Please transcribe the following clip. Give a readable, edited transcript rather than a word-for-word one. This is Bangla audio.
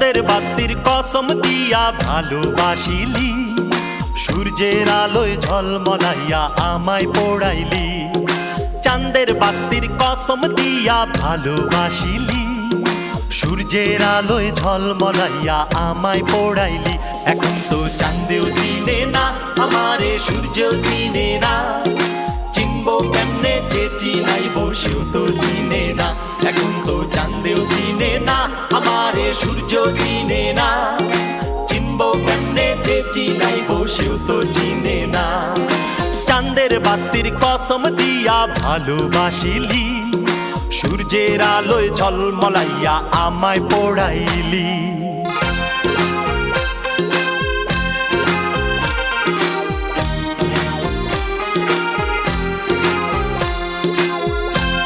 চাঁদের বাতির কসম দিয়া ভালোবাসিলি, সূর্যের আলোয় ঝলমলাইয়া আমায় পোড়াইলি। চাঁদের বাতির কসম দিয়া ভালোবাসিলি, সূর্যের আলোয় ঝলমলাইয়া আমায় পোড়াইলি। এখন তো চাঁদেও চিনে না আমারে, সূর্যও চিনে না, চিনবো কেমনে যে চিনাইবো সেও তো চিনে না। এখন তো চাঁদেও চিনে না আমারে, সূর্য চিনে না, চিনবো কেমনে যে চিনাইবো সেও তো চিনে না। চাঁদের বাতির কসম দিয়া ভালোবাসিলি, সূর্যের আলোয় ঝলমলাইয়া আমায় পোড়াইলি।